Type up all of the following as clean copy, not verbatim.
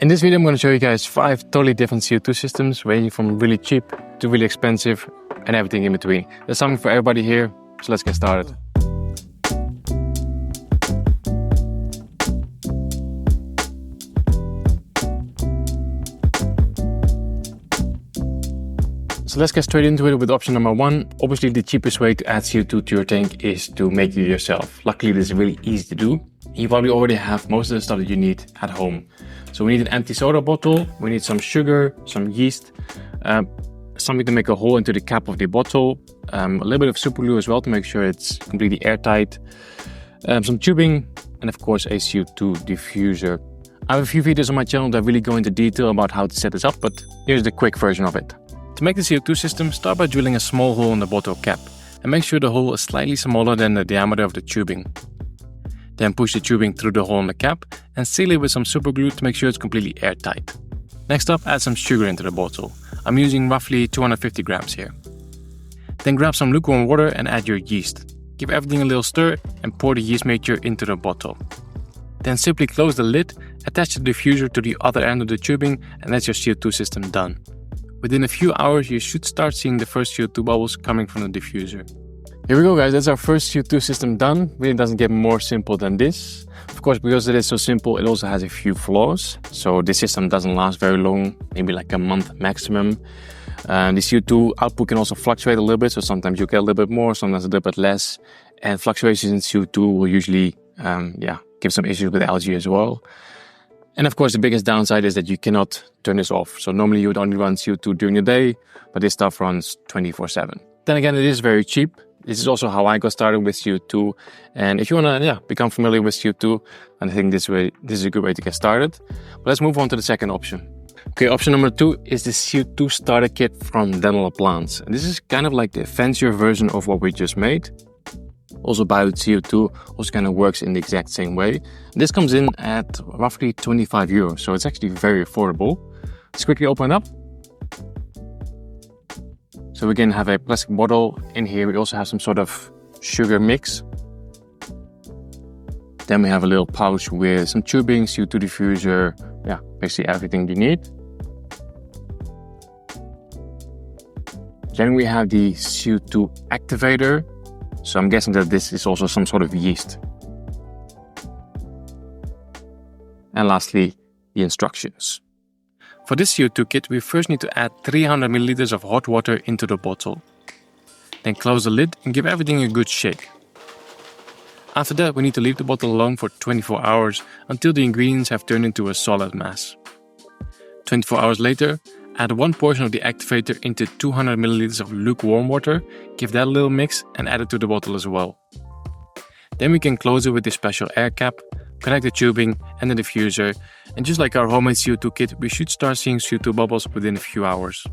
In this video I'm going to show you guys 5 totally different CO2 systems, ranging from really cheap to really expensive and everything in between. There's something for everybody here, so let's get started. So let's get straight into it with option number 1. Obviously the cheapest way to add CO2 to your tank is to make it yourself. Luckily this is really easy to do. You probably already have most of the stuff that you need at home. So we need an empty soda bottle, we need some sugar, some yeast, something to make a hole into the cap of the bottle, a little bit of super glue as well to make sure it's completely airtight, some tubing, and of course a CO2 diffuser. I have a few videos on my channel that really go into detail about how to set this up, but here's the quick version of it. To make the CO2 system, start by drilling a small hole in the bottle cap and make sure the hole is slightly smaller than the diameter of the tubing. Then push the tubing through the hole in the cap and seal it with some super glue to make sure it's completely airtight. Next up, add some sugar into the bottle. I'm using roughly 250 grams here. Then grab some lukewarm water and add your yeast. Give everything a little stir and pour the yeast mixture into the bottle. Then simply close the lid, attach the diffuser to the other end of the tubing, and that's your CO2 system done. Within a few hours you should start seeing the first CO2 bubbles coming from the diffuser. Here we go guys, that's our first CO2 system done. Really doesn't get more simple than this. Of course, because it is so simple, it also has a few flaws. So this system doesn't last very long, maybe like a month maximum. The CO2 output can also fluctuate a little bit, so sometimes you get a little bit more, sometimes a little bit less. And fluctuations in CO2 will usually give some issues with algae as well. And of course, the biggest downside is that you cannot turn this off. So normally you would only run CO2 during the day, but this stuff runs 24/7. Then again, it is very cheap. This is also how I got started with CO2. And if you want to become familiar with CO2, I think this is a good way to get started. But let's move on to the second option. Okay, option number 2 is the CO2 starter kit from Dental Plants. And this is kind of like the fancier version of what we just made. Also, Bio CO2 also kind of works in the exact same way. This comes in at roughly 25 euros, so it's actually very affordable. Let's quickly open it up. So we can have a plastic bottle in here. We also have some sort of sugar mix. Then we have a little pouch with some tubing, CO2 diffuser, basically everything you need. Then we have the CO2 activator. So I'm guessing that this is also some sort of yeast. And lastly, the instructions. For this CO2 kit, we first need to add 300 milliliters of hot water into the bottle. Then close the lid and give everything a good shake. After that, we need to leave the bottle alone for 24 hours until the ingredients have turned into a solid mass. 24 hours later, add one portion of the activator into 200 milliliters of lukewarm water, give that a little mix and add it to the bottle as well. Then we can close it with this special air cap, connect the tubing and the diffuser, and just like our homemade CO2 kit, we should start seeing CO2 bubbles within a few hours.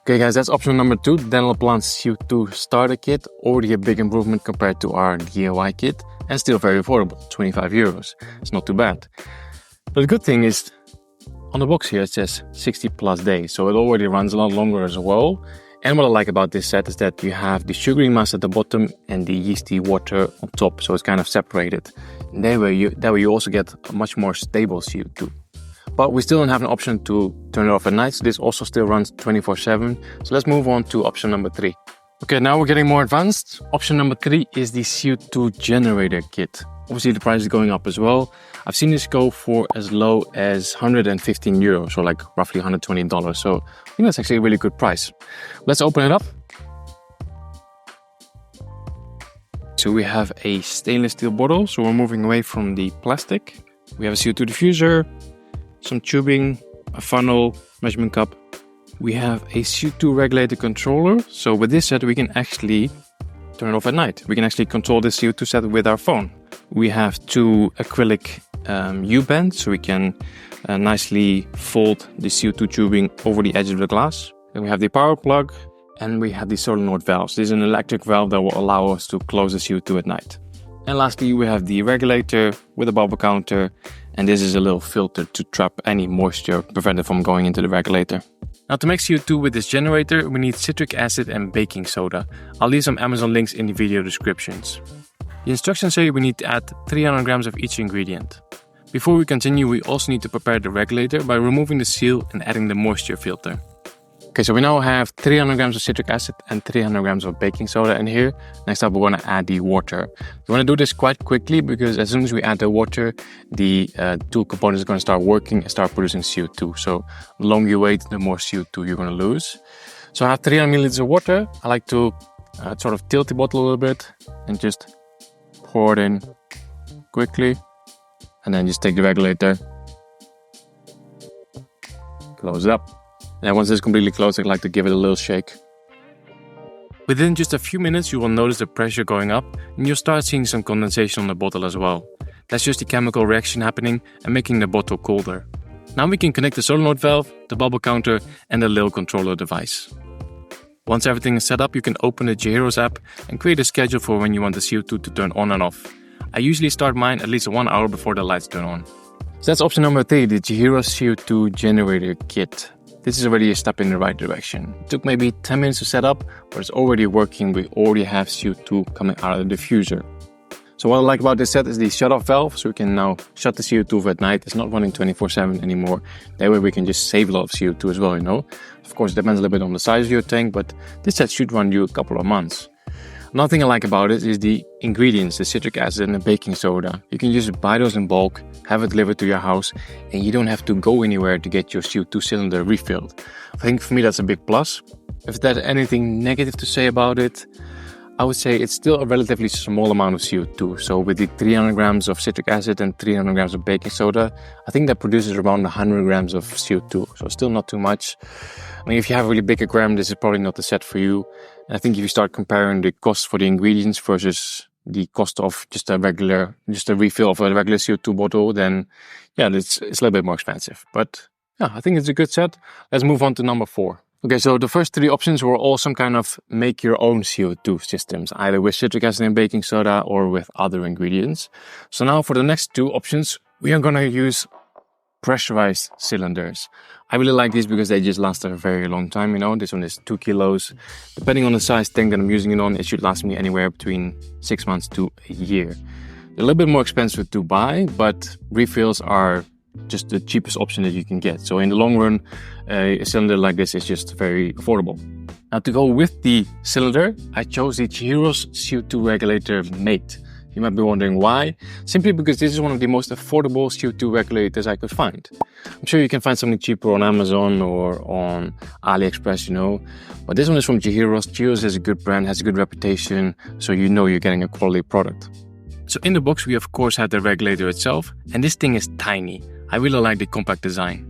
Okay guys, that's option number 2, Dental Plants CO2 starter kit. Already a big improvement compared to our DIY kit, and still very affordable, 25 euros. It's not too bad. But the good thing is, on the box here it says 60 plus days, so it already runs a lot longer as well. And what I like about this set is that you have the sugary mass at the bottom and the yeasty water on top, so it's kind of separated. And that way you also get a much more stable CO2. But we still don't have an option to turn it off at night, so this also still runs 24/7. So let's move on to option number 3. Okay, now we're getting more advanced. Option number 3 is the CO2 generator kit. Obviously the price is going up as well. I've seen this go for as low as 115 euros, or like roughly $120. So I think that's actually a really good price. Let's open it up. So we have a stainless steel bottle, so we're moving away from the plastic. We have a CO2 diffuser, some tubing, a funnel, measurement cup. We have a CO2 regulator controller. So with this set we can actually turn it off at night. We can actually control the CO2 set with our phone. We have 2 acrylic U-bends, so we can nicely fold the CO2 tubing over the edge of the glass. Then we have the power plug, and we have the solenoid valves. This is an electric valve that will allow us to close the CO2 at night. And lastly, we have the regulator with a bubble counter, and this is a little filter to trap any moisture, prevent it from going into the regulator. Now to make CO2 with this generator, we need citric acid and baking soda. I'll leave some Amazon links in the video descriptions. The instructions say we need to add 300 grams of each ingredient. Before we continue, we also need to prepare the regulator by removing the seal and adding the moisture filter. Okay, so we now have 300 grams of citric acid and 300 grams of baking soda in here. Next up, we're going to add the water. You want to do this quite quickly because as soon as we add the water, the two components are going to start working and start producing CO2. So the longer you wait, the more CO2 you're going to lose. So I have 300 milliliters of water. I like to sort of tilt the bottle a little bit and just pour it in quickly. And then just take the regulator, close it up. And once it's completely closed, I'd like to give it a little shake. Within just a few minutes, you will notice the pressure going up and you'll start seeing some condensation on the bottle as well. That's just the chemical reaction happening and making the bottle colder. Now we can connect the solenoid valve, the bubble counter and the little controller device. Once everything is set up, you can open the Chihiros app and create a schedule for when you want the CO2 to turn on and off. I usually start mine at least 1 hour before the lights turn on. So that's option number 3, the Chihiros CO2 generator kit. This is already a step in the right direction. It took maybe 10 minutes to set up, but it's already working. We already have CO2 coming out of the diffuser. So what I like about this set is the shut-off valve, so we can now shut the CO2 off at night. It's not running 24/7 anymore. That way we can just save a lot of CO2 as well, you know. Of course, it depends a little bit on the size of your tank, but this set should run you a couple of months. Another thing I like about it is the ingredients, the citric acid and the baking soda. You can just buy those in bulk, have it delivered to your house, and you don't have to go anywhere to get your CO2 cylinder refilled. I think for me that's a big plus. If there's anything negative to say about it, I would say it's still a relatively small amount of CO2. So with the 300 grams of citric acid and 300 grams of baking soda, I think that produces around 100 grams of CO2. So still not too much. I mean, if you have a really big aquarium, this is probably not the set for you. And I think if you start comparing the cost for the ingredients versus the cost of just a refill of a regular CO2 bottle, then yeah, it's a little bit more expensive. But yeah, I think it's a good set. Let's move on to number 4. Okay, so the first 3 options were all some kind of make your own CO2 systems, either with citric acid and baking soda or with other ingredients. So now for the next 2 options, we are going to use pressurized cylinders. I really like these because they just last a very long time, you know. This one is 2 kilos. Depending on the size tank that I'm using it on, it should last me anywhere between 6 months to a year. They're a little bit more expensive to buy, but refills are just the cheapest option that you can get. So in the long run, a cylinder like this is just very affordable. Now to go with the cylinder, I chose the Chihiros CO2 regulator mate. You might be wondering why. Simply because this is one of the most affordable CO2 regulators I could find. I'm sure you can find something cheaper on Amazon or on AliExpress, you know. But this one is from Chihiros. Chihiros is a good brand, has a good reputation, so you know you're getting a quality product. So in the box we of course have the regulator itself, and this thing is tiny. I really like the compact design.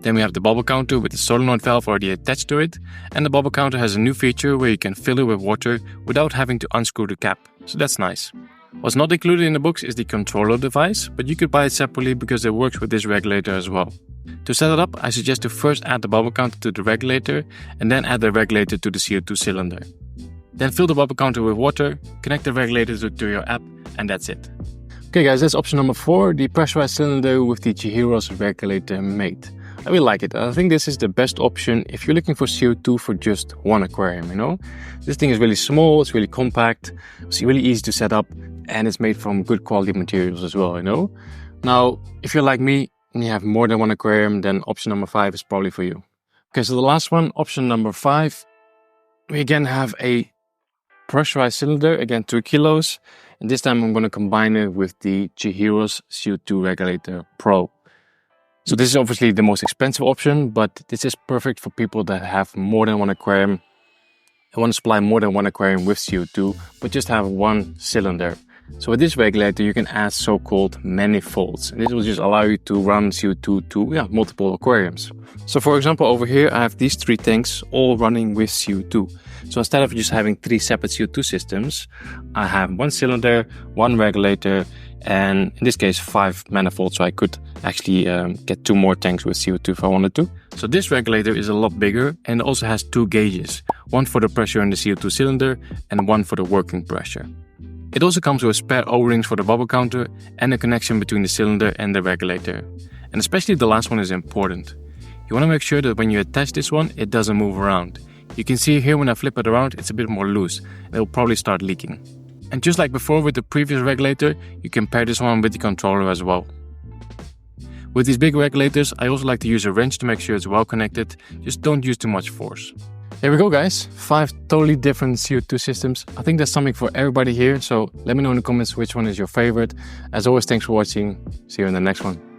Then we have the bubble counter with the solenoid valve already attached to it, and the bubble counter has a new feature where you can fill it with water without having to unscrew the cap, so that's nice. What's not included in the box is the controller device, but you could buy it separately because it works with this regulator as well. To set it up, I suggest to first add the bubble counter to the regulator and then add the regulator to the CO2 cylinder. Then fill the bubble counter with water, connect the regulator to your app, and that's it. Okay guys, that's option number 4, the pressurized cylinder with the Chihiros regulator mate. I really like it. I think this is the best option if you're looking for CO2 for just one aquarium, you know. This thing is really small, it's really compact, it's really easy to set up, and it's made from good quality materials as well, you know. Now, if you're like me and you have more than one aquarium, then option number 5 is probably for you. Okay, so the last one, option number 5, we again have a pressurized cylinder, again 2 kilos, and this time I'm going to combine it with the Chihiros CO2 regulator Pro. So this is obviously the most expensive option, but this is perfect for people that have more than one aquarium and want to supply more than one aquarium with CO2, but just have one cylinder. So with this regulator, you can add so-called manifolds. And this will just allow you to run CO2 to multiple aquariums. So for example, over here, I have these 3 tanks all running with CO2. So instead of just having 3 separate CO2 systems, I have 1 cylinder, 1 regulator, and in this case 5 manifolds, so I could actually get 2 more tanks with CO2 if I wanted to. So this regulator is a lot bigger and also has 2 gauges, one for the pressure in the CO2 cylinder and one for the working pressure. It also comes with spare O-rings for the bubble counter and a connection between the cylinder and the regulator. And especially the last one is important. You want to make sure that when you attach this one, it doesn't move around. You can see here when I flip it around, it's a bit more loose and it'll probably start leaking. And just like before with the previous regulator, you can pair this one with the controller as well. With these big regulators, I also like to use a wrench to make sure it's well connected. Just don't use too much force. Here we go, guys. 5 totally different CO2 systems. I think there's something for everybody here, so let me know in the comments which one is your favorite. As always, thanks for watching. See you in the next one.